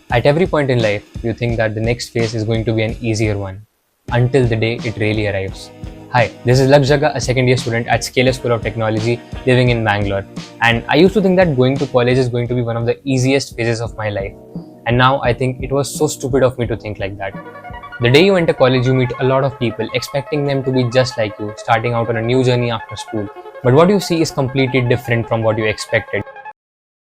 At every point in life, you think that the next phase is going to be an easier one, until the day it really arrives. Hi, this is Jagga, a second year student at Scaler School of Technology living in Bangalore. And I used to think that going to college is going to be one of the easiest phases of my life. And now I think it was so stupid of me to think like that. The day you enter college, you meet a lot of people, expecting them to be just like you, starting out on a new journey after school. But what you see is completely different from what you expected.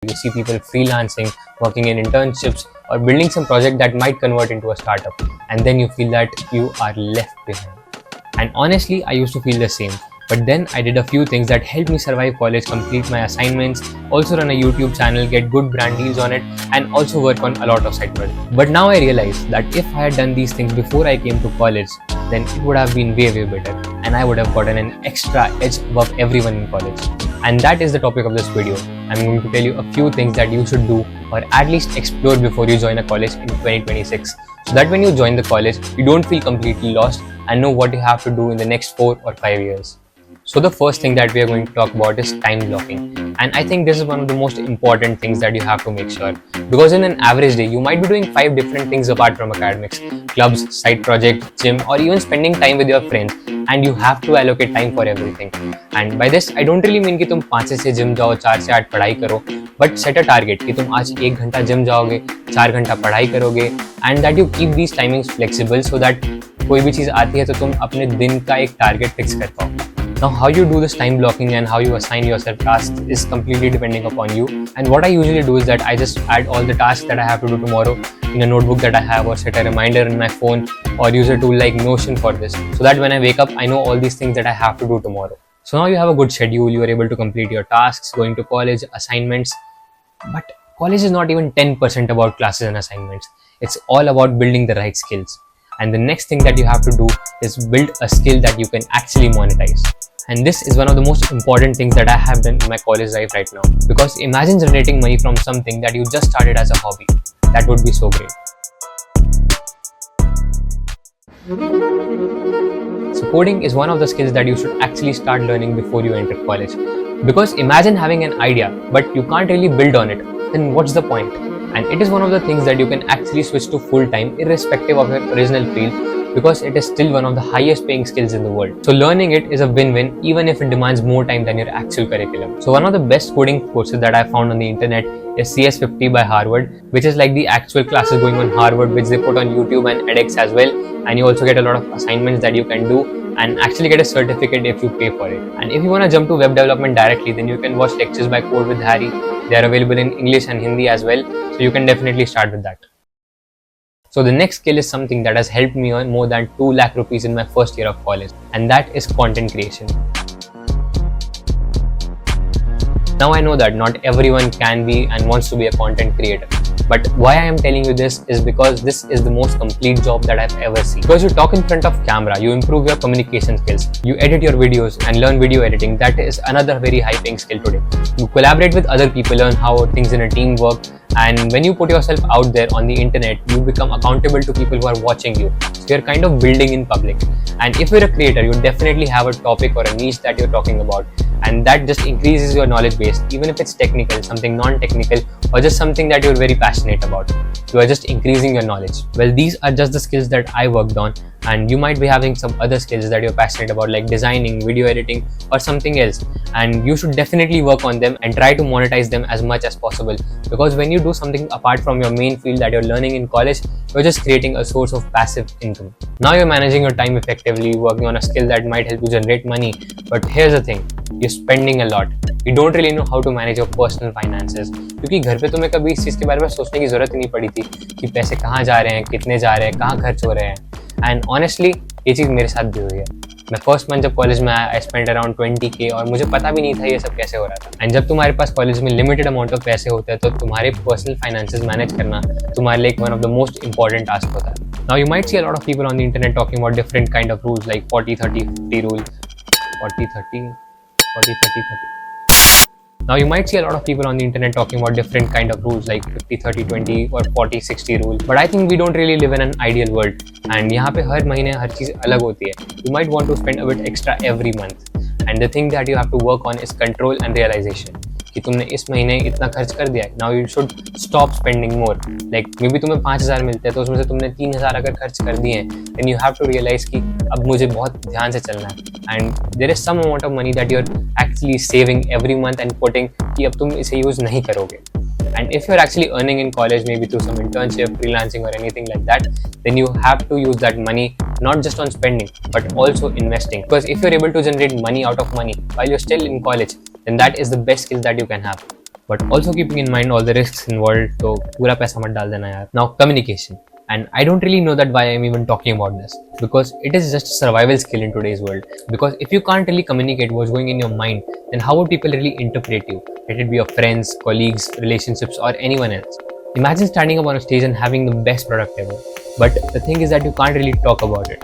You see people freelancing, working in internships, or building some project that might convert into a startup, and then you feel that you are left behind. And honestly, I used to feel the same. But then I did a few things that helped me survive college, complete my assignments, also run a YouTube channel, get good brand deals on it, and also work on a lot of side projects. But now I realize that if I had done these things before I came to college, then it would have been way better, and I would have gotten an extra edge above everyone in college. And that is the topic of this video. I'm going to tell you a few things that you should do, or at least explore before you join a college in 2026, so that when you join the college, you don't feel completely lost and know what you have to do in the next 4 or 5 years. So the first thing that we are going to talk about is time blocking. And I think this is one of the most important things that you have to make sure. Because in an average day, you might be doing 5 different things apart from academics, clubs, side projects, gym, or even spending time with your friends. And you have to allocate time for everything. And by this, I don't really mean कि तुम 5 से gym जाओ, 4 से 8 पढ़ाई करो, but set a target कि तुम आज 1 घंटा gym जाओगे, 4 घंटा पढ़ाई करोगे, and that you keep these timings flexible so that कोई भी चीज़ आती है तो तुम अपने दिन का एक target fix कर पाओ. Now, how you do this time blocking and how you assign yourself tasks is completely depending upon you. And what I usually do is that I just add all the tasks that I have to do tomorrow in a notebook that I have, or set a reminder in my phone, or use a tool like Notion for this, so that when I wake up, I know all these things that I have to do tomorrow. So now you have a good schedule, you are able to complete your tasks, going to college, assignments. But college is not even 10% about classes and assignments. It's all about building the right skills. And the next thing that you have to do is build a skill that you can actually monetize. And this is one of the most important things that I have done in my college life right now. Because imagine generating money from something that you just started as a hobby. That would be so great. So coding is one of the skills that you should actually start learning before you enter college. Because imagine having an idea, but you can't really build on it. Then what's the point? And it is one of the things that you can actually switch to full time irrespective of your original field, because it is still one of the highest paying skills in the world. So learning it is a win-win even if it demands more time than your actual curriculum. So one of the best coding courses that I found on the internet is CS50 by Harvard, which is like the actual classes going on Harvard, which they put on YouTube and edX as well. And you also get a lot of assignments that you can do and actually get a certificate if you pay for it. And if you want to jump to web development directly, then you can watch lectures by Code with Harry. They are available in English and Hindi as well. So you can definitely start with that. So the next skill is something that has helped me earn more than 2 lakh rupees in my first year of college, and that is content creation. Now I know that not everyone can be and wants to be a content creator. But why I am telling you this is because this is the most complete job that I've ever seen. Because you talk in front of camera, you improve your communication skills, you edit your videos and learn video editing. That is another very high paying skill today. You collaborate with other people, learn how things in a team work. And when you put yourself out there on the internet, you become accountable to people who are watching you. So you're kind of building in public. And if you're a creator, you definitely have a topic or a niche that you're talking about. And that just increases your knowledge base, even if it's technical, something non-technical, or just something that you're very passionate about. You are just increasing your knowledge. Well, these are just the skills that I worked on. And you might be having some other skills that you're passionate about, like designing, video editing, or something else. And you should definitely work on them and try to monetize them as much as possible. Because when you do something apart from your main field that you're learning in college, you're just creating a source of passive income. Now you're managing your time effectively, working on a skill that might help you generate money. But here's the thing, you're spending a lot. You don't really know how to manage your personal finances. क्योंकि घर पे तुम्हें कभी इस चीज़ के बारे में सोचने की ज़रूरत ही नहीं पड़ी थी कि पैसे कहाँ जा रहे हैं, कितने जा रहे हैं, कहाँ खर्च हो रहे हैं. एंड ऑनेस्टली ये चीज़ मेरे साथ भी हुई है. मैं फर्स्ट मंथ जब कॉलेज में आया, आई स्पेंड अराउंड 20K, और मुझे पता भी नहीं था ये सब कैसे हो रहा था. एंड जब तुम्हारे पास कॉलेज में लिमिटेड अमाउंट ऑफ पैसे होते हैं, तो तुम्हारे पर्सनल फाइनेंसेस मैनेज करना तुम्हारे लिए one of the most important task होता है. Now you might see a lot of people on the internet talking about different kind of rules like 40-30-50 rule, 40-30, 40-30-30. Now you might see a lot of people on the internet talking about different kind of rules like 50-30-20 or 40-60 rule. But I think we don't really live in an ideal world. And यहाँ पे हर महीने हर चीज़ अलग होती है. You might want to spend a bit extra every month. And the thing that you have to work on is control and realization. कि तुमने इस महीने इतना खर्च कर दिया है, now you should stop spending more. Like may be तुम्हें 5,000 मिलते हैं तो उसमें से तुमने 3,000 अगर खर्च कर दिए हैं, then you have to realise कि अब मुझे बहुत ध्यान से चलना है. And there is some amount of money that you are actually saving every month and putting कि अब तुम इसे यूज नहीं करोगे. And if you're actually earning in college, maybe through some internship, freelancing or anything like that, then you have to use that money not just on spending, but also investing. Because if you're able to generate money out of money while you're still in college, then that is the best skill that you can have. But also keeping in mind all the risks involved, so pura paisa mat dal dena yaar. Now communication. And I don't really know that why I'm even talking about this, because it is just a survival skill in today's world. Because if you can't really communicate what's going in your mind, then how would people really interpret you? Let it be your friends, colleagues, relationships or anyone else. Imagine standing up on a stage and having the best product ever. But the thing is that you can't really talk about it.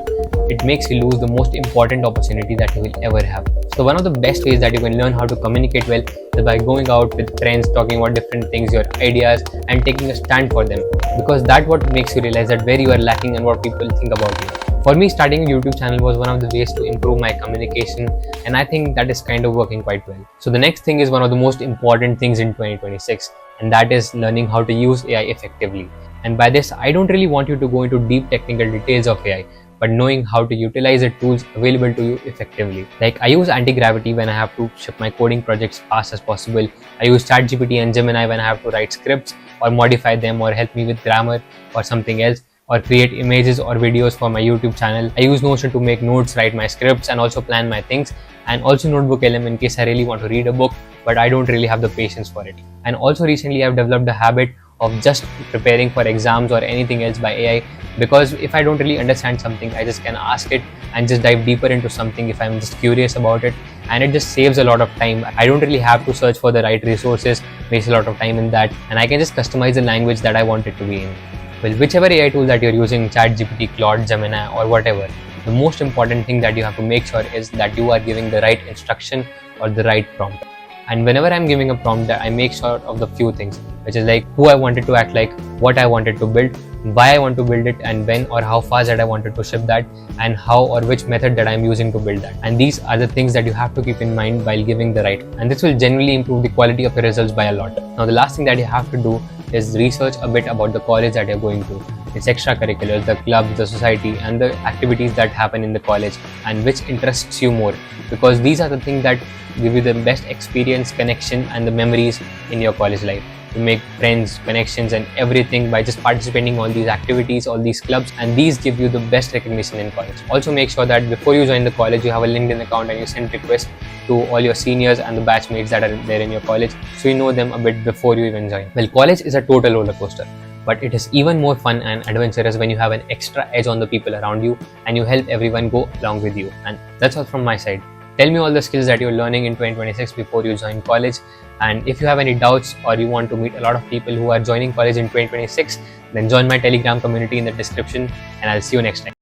It makes you lose the most important opportunity that you will ever have. So one of the best ways that you can learn how to communicate well is by going out with friends, talking about different things, your ideas, and taking a stand for them. Because that's what makes you realize that where you are lacking and what people think about you. For me, starting a YouTube channel was one of the ways to improve my communication, and I think that is kind of working quite well. So the next thing is one of the most important things in 2026, and that is learning how to use AI effectively. And by this, I don't really want you to go into deep technical details of AI, but knowing how to utilize the tools available to you effectively. Like I use anti-gravity when I have to ship my coding projects fast as possible. I use ChatGPT and Gemini when I have to write scripts or modify them or help me with grammar or something else, or create images or videos for my YouTube channel. I use Notion to make notes, write my scripts and also plan my things, and also Notebook LM in case I really want to read a book but I don't really have the patience for it. And also recently I've developed a habit of just preparing for exams or anything else by AI, because if I don't really understand something, I just can ask it and just dive deeper into something if I'm just curious about it, and it just saves a lot of time. I don't really have to search for the right resources, waste a lot of time in that, and I can just customize the language that I want it to be in. Well, whichever AI tool that you're using, ChatGPT, Claude, Gemini or whatever, the most important thing that you have to make sure is that you are giving the right instruction or the right prompt. And whenever I'm giving a prompt, I make sure of the few things, which is like who I wanted to act like, what I wanted to build, why I want to build it, and when or how fast that I wanted to ship that, and how or which method that I'm using to build that. And these are the things that you have to keep in mind while giving the right. And this will generally improve the quality of your results by a lot. Now, the last thing that you have to do is research a bit about the college that you're going to, its extracurriculars, the clubs, the society, and the activities that happen in the college, and which interests you more, because these are the things that give you the best experience, connection, and the memories in your college life. You make friends, connections, and everything by just participating in all these activities, all these clubs, and these give you the best recognition in college. Also make sure that before you join the college, you have a LinkedIn account and you send requests to all your seniors and the batchmates that are there in your college, so you know them a bit before you even join. Well, college is a total roller coaster, but it is even more fun and adventurous when you have an extra edge on the people around you and you help everyone go along with you. And that's all from my side. Tell me all the skills that you're learning in 2026 before you join college. And if you have any doubts or you want to meet a lot of people who are joining college in 2026, then join my Telegram community in the description, and I'll see you next time.